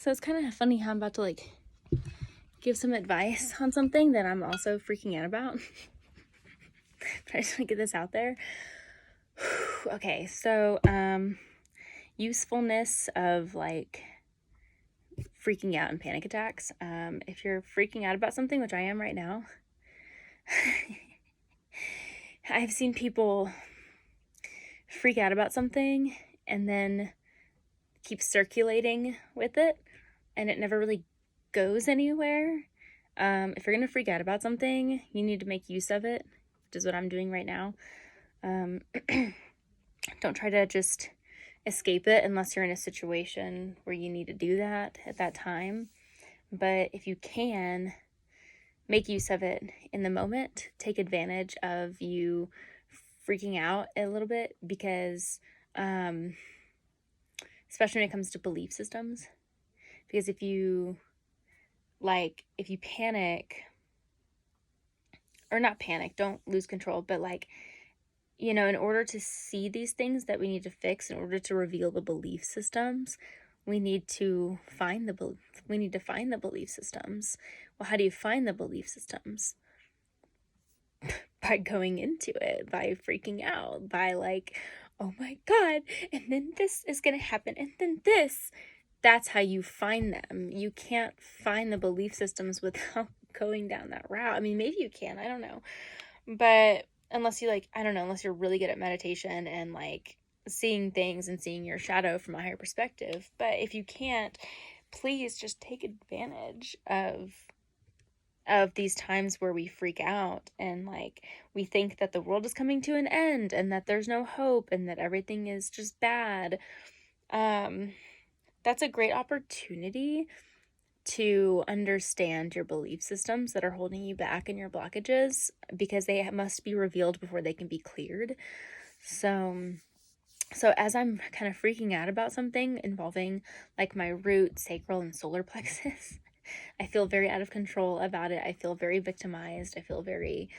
So it's kind of funny how I'm about to like give some advice on something that I'm also freaking out about. But I just want to get this out there. Okay, so usefulness of like freaking out and panic attacks. If you're freaking out about something, which I am right now, I've seen people freak out about something and then keep circulating with it, and it never really goes anywhere. If you're gonna freak out about something, you need to make use of it, which is what I'm doing right now. Don't try to just escape it unless you're in a situation where you need to do that at that time. But if you can, make use of it in the moment. Take advantage of you freaking out a little bit, because especially when it comes to belief systems, because if you panic, or not panic, don't lose control, but in order to see these things that we need to fix, in order to reveal the belief systems, we need to find the belief systems. Well, how do you find the belief systems? By going into it, by freaking out, by oh my God, and then this is gonna happen, and then this. That's how you find them. You can't find the belief systems without going down that route. I mean, maybe you can, I don't know. But unless you unless you're really good at meditation and seeing things and seeing your shadow from a higher perspective. But if you can't, please just take advantage of these times where we freak out and we think that the world is coming to an end and that there's no hope and that everything is just bad. That's a great opportunity to understand your belief systems that are holding you back and your blockages, because they must be revealed before they can be cleared. So as I'm kind of freaking out about something involving my root, sacral, and solar plexus, I feel very out of control about it. I feel very victimized. I feel very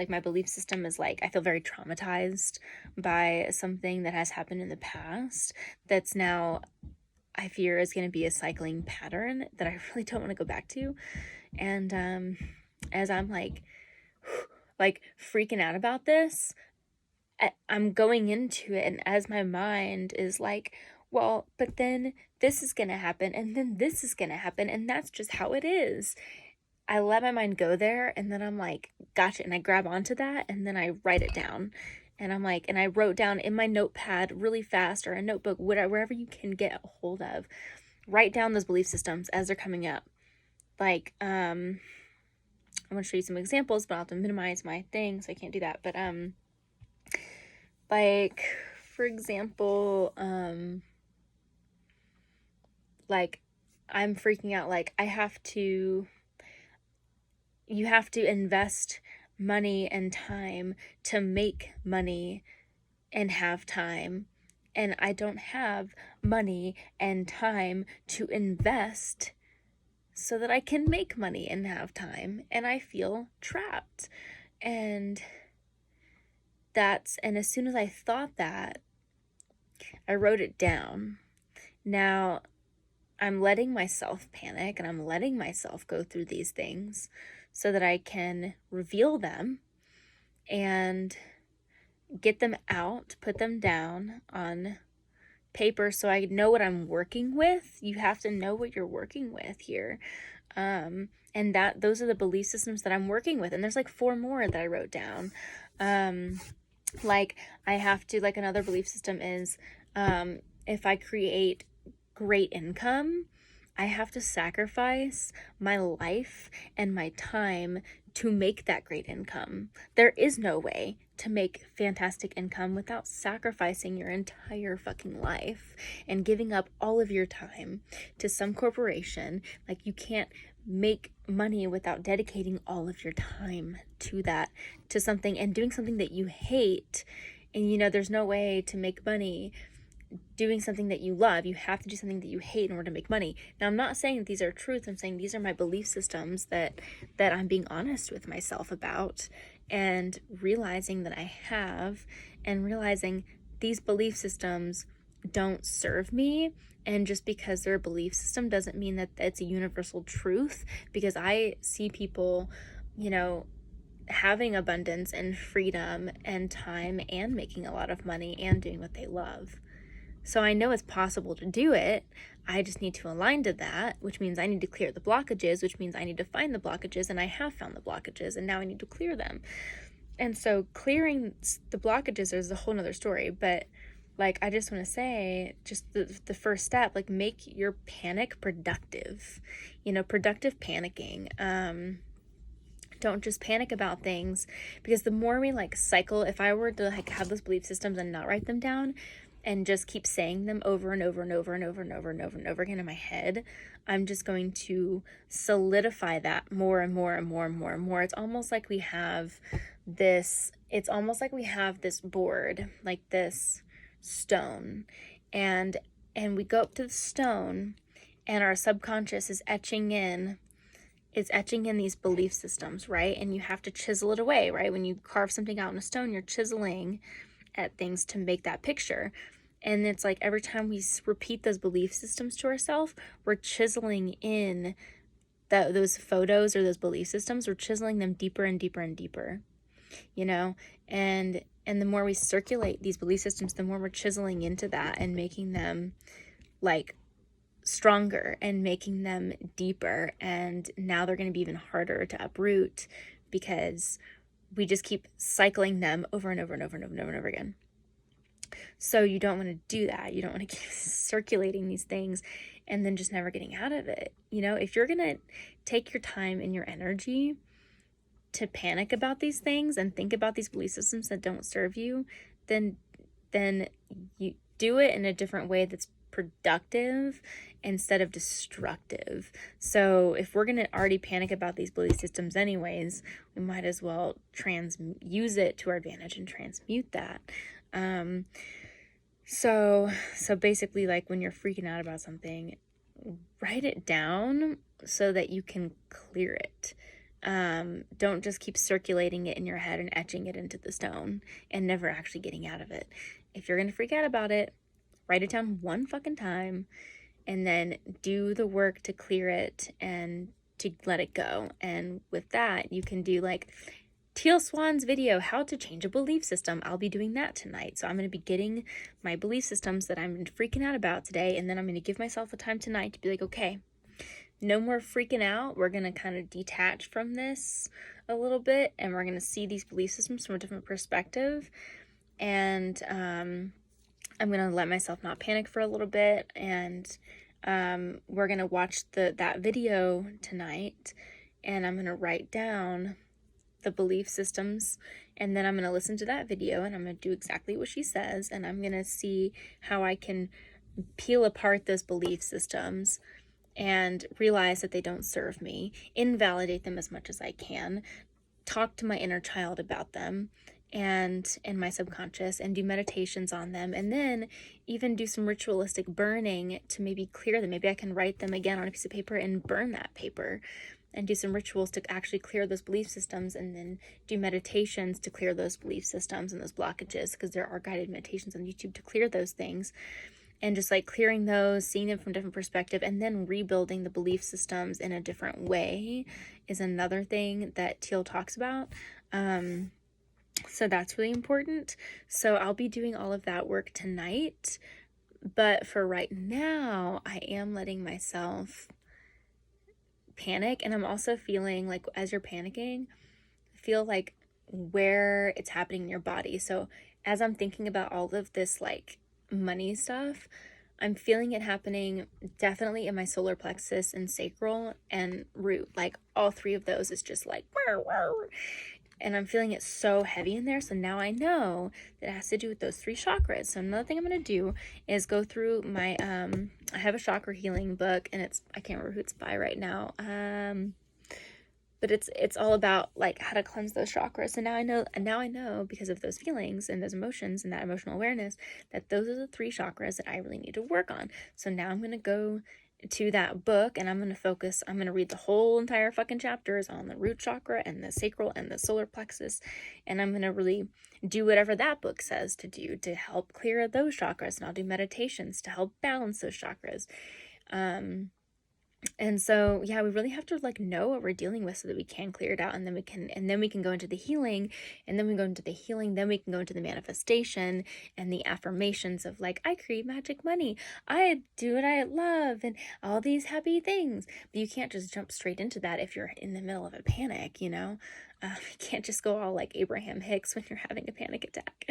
my belief system is I feel very traumatized by something that has happened in the past that's now I fear is going to be a cycling pattern that I really don't want to go back to. And as I'm freaking out about this, I'm going into it, and as my mind is well, but then this is going to happen, and then this is going to happen, and that's just how it is. I let my mind go there, and then I'm gotcha, and I grab onto that, and then I write it down. And I'm and I wrote down in my notepad really fast, or a notebook, wherever you can get a hold of, write down those belief systems as they're coming up. I'm going to show you some examples, but I'll have to minimize my thing, so I can't do that. But, for example, I'm freaking out, you have to invest money and time to make money and have time, and I don't have money and time to invest so that I can make money and have time, and I feel trapped. And as soon as I thought that, I wrote it down. Now I'm letting myself panic, and I'm letting myself go through these things so that I can reveal them and get them out, put them down on paper so I know what I'm working with. You have to know what you're working with here. And those are the belief systems that I'm working with. And there's 4 more that I wrote down. I have to, another belief system is, if I create great income, I have to sacrifice my life and my time to make that great income. There is no way to make fantastic income without sacrificing your entire fucking life and giving up all of your time to some corporation. You can't make money without dedicating all of your time to something and doing something that you hate. And there's no way to make money doing something that you love. You have to do something that you hate in order to make money. Now, I'm not saying that these are truths. I'm saying these are my belief systems that I'm being honest with myself about, and realizing that I have, and realizing these belief systems don't serve me. And just because they're a belief system doesn't mean that it's a universal truth, because I see people, you know, having abundance and freedom and time and making a lot of money and doing what they love. So I know it's possible to do it. I just need to align to that, which means I need to clear the blockages, which means I need to find the blockages, and I have found the blockages, and now I need to clear them. And so clearing the blockages is a whole nother story, but like, I just want to say, just the first step, like, make your panic productive, productive panicking. Don't just panic about things, because the more we like cycle, if I were to like have those belief systems and not write them down and just keep saying them over and over and over and over and over and over and over again in my head, I'm just going to solidify that more and more and more and more and more. It's almost like we have this board, like this stone, and we go up to the stone, and our subconscious is etching in these belief systems, right? And you have to chisel it away, right? When you carve something out in a stone, you're chiseling at things to make that picture. And it's like every time we repeat those belief systems to ourselves, we're chiseling in those photos or those belief systems. We're chiseling them deeper and deeper and deeper, and the more we circulate these belief systems, the more we're chiseling into that and making them like stronger and making them deeper. And now they're going to be even harder to uproot, because we just keep cycling them over and over and over and over and over and over again. So you don't want to do that. You don't want to keep circulating these things and then just never getting out of it. If you're going to take your time and your energy to panic about these things and think about these belief systems that don't serve you, then you do it in a different way that's productive instead of destructive. So if we're going to already panic about these belief systems anyways, we might as well use it to our advantage and transmute that. So basically, like, when you're freaking out about something, write it down so that you can clear it. Don't just keep circulating it in your head and etching it into the stone and never actually getting out of it. If you're going to freak out about it, write it down one fucking time and then do the work to clear it and to let it go. And with that, you can do like Teal Swan's video, how to change a belief system. I'll be doing that tonight. So I'm going to be getting my belief systems that I'm freaking out about today. And then I'm going to give myself a time tonight to be like, okay, no more freaking out. We're going to kind of detach from this a little bit, and we're going to see these belief systems from a different perspective. And I'm going to let myself not panic for a little bit. And we're going to watch that video tonight, and I'm going to write down the belief systems, and then I'm going to listen to that video, and I'm going to do exactly what she says, and I'm going to see how I can peel apart those belief systems and realize that they don't serve me, invalidate them as much as I can, talk to my inner child about them and my subconscious, and do meditations on them, and then even do some ritualistic burning to maybe clear them. Maybe I can write them again on a piece of paper and burn that paper, and do some rituals to actually clear those belief systems, and then do meditations to clear those belief systems and those blockages, because there are guided meditations on YouTube to clear those things. And just like clearing those, seeing them from a different perspective, and then rebuilding the belief systems in a different way is another thing that Teal talks about. So that's really important. So I'll be doing all of that work tonight. But for right now, I am letting myself panic. And I'm also feeling like, as you're panicking, feel like where it's happening in your body. So as I'm thinking about all of this like money stuff, I'm feeling it happening definitely in my solar plexus and sacral and root. Like all three of those is just like, and I'm feeling it so heavy in there. So now I know that it has to do with those three chakras. So another thing I'm going to do is go through my, I have a chakra healing book, and I can't remember who it's by right now. But it's all about like how to cleanse those chakras. And now I know because of those feelings and those emotions and that emotional awareness, that those are the three chakras that I really need to work on. So now I'm going to go to that book, and I'm going to read the whole entire fucking chapters on the root chakra and the sacral and the solar plexus, and I'm going to really do whatever that book says to do to help clear those chakras, and I'll do meditations to help balance those chakras. And so, yeah, we really have to like know what we're dealing with so that we can clear it out, and then we can go into the healing, and then we go into the healing, then we can go into the manifestation and the affirmations of like, I create magic money, I do what I love, and all these happy things. But you can't just jump straight into that if you're in the middle of a panic, you know? You can't just go all like Abraham Hicks when you're having a panic attack.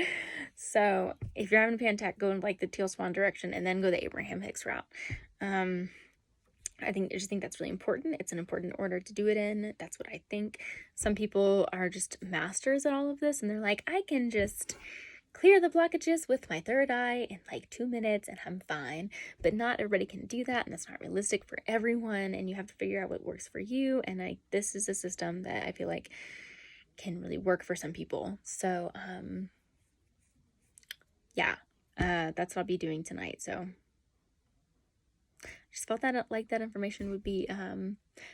So if you're having a panic attack, go in like the teal swan direction and then go the Abraham Hicks route. I just think that's really important. It's an important order to do it in. That's what I think. Some people are just masters at all of this, and they're like, I can just clear the blockages with my third eye in like 2 minutes and I'm fine. But not everybody can do that, and that's not realistic for everyone, and you have to figure out what works for you. And this is a system that I feel like can really work for some people. So yeah, that's what I'll be doing tonight. So just felt that like that information would be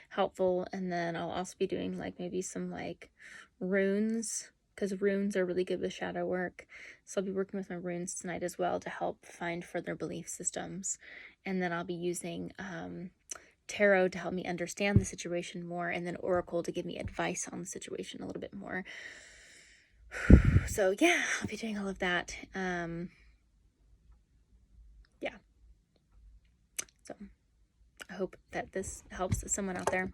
helpful. And then I'll also be doing like maybe some like runes, because runes are really good with shadow work. So I'll be working with my runes tonight as well to help find further belief systems. And then I'll be using tarot to help me understand the situation more, and then oracle to give me advice on the situation a little bit more. So yeah, I'll be doing all of that. Yeah. So I hope that this helps someone out there.